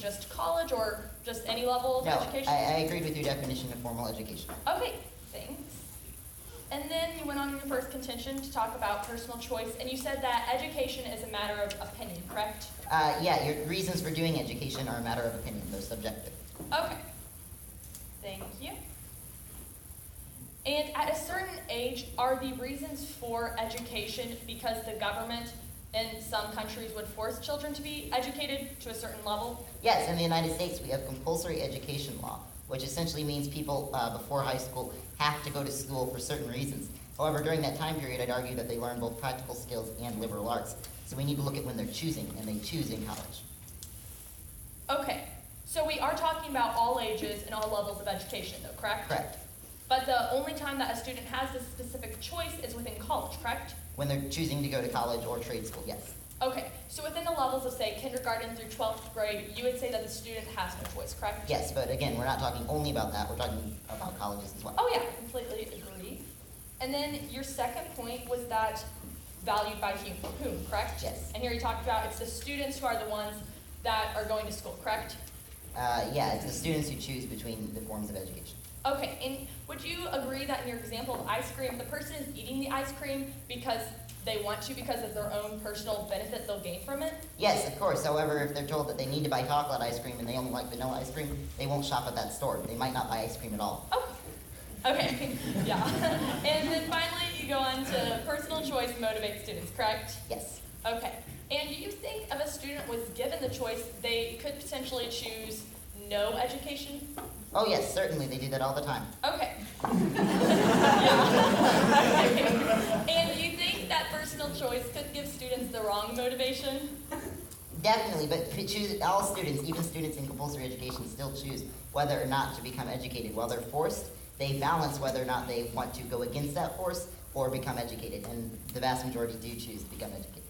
just college or just any level of No, education? I agreed with your definition of formal education. Okay, thanks. And then you went on in your first contention to talk about personal choice, and you said that education is a matter of opinion, correct? Yeah, your reasons for doing education are a matter of opinion, they're subjective. Okay, thank you. And at a certain age, are the reasons for education because the government in some countries would force children to be educated to a certain level? Yes, in the United States we have compulsory education law, which essentially means people before high school have to go to school for certain reasons. However, during that time period, I'd argue that they learn both practical skills and liberal arts. So we need to look at when they're choosing, and they choose in college. Okay, so we are talking about all ages and all levels of education though, correct? Correct. But the only time that a student has this specific choice is within college, correct? When they're choosing to go to college or trade school, yes. Okay, so within the levels of, say, kindergarten through 12th grade, you would say that the student has no choice, correct? Yes, but again, we're not talking only about that, we're talking about colleges as well. Oh yeah, completely agree. And then your second point was that valued by whom, correct? Yes. And here you talked about it's the students who are the ones that are going to school, correct? Yeah, it's the students who choose between the forms of education. Okay, and would you agree that in your example of ice cream, the person is eating the ice cream because they want to, because of their own personal benefit they'll gain from it? Yes, of course. However, if they're told that they need to buy chocolate ice cream and they only like vanilla ice cream, they won't shop at that store. They might not buy ice cream at all. Oh, okay, yeah. And then finally, you go on to personal choice motivates students, correct? Yes. Okay, and do you think if a student was given the choice, they could potentially choose no education? Oh yes, certainly. They do that all the time. Okay. Yeah. Okay. And do you think that personal choice could give students the wrong motivation? Definitely, but all students, even students in compulsory education, still choose whether or not to become educated. While they're forced, they balance whether or not they want to go against that force or become educated, and the vast majority do choose to become educated.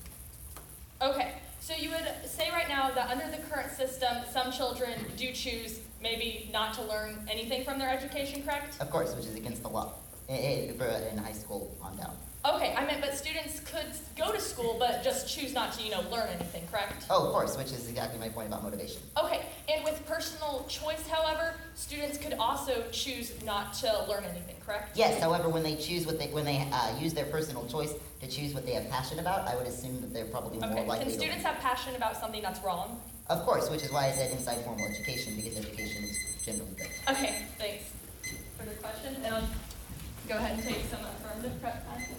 Okay, so you would say right now that under the current system, some children do choose maybe not to learn anything from their education, correct? Of course, which is against the law in high school on down. Okay, I meant, but students could go to school, but just choose not to, learn anything, correct? Oh, of course, which is exactly my point about motivation. Okay, and with personal choice, however, students could also choose not to learn anything, correct? Yes, however, when they choose when they use their personal choice to choose what they have passion about, I would assume that they're probably more Okay, likely can students to. have passion about something that's wrong? Of course, which is why I said inside formal education, because education is generally good. Okay, thanks. Further questions? And I'll go ahead and take some affirmative prep classes.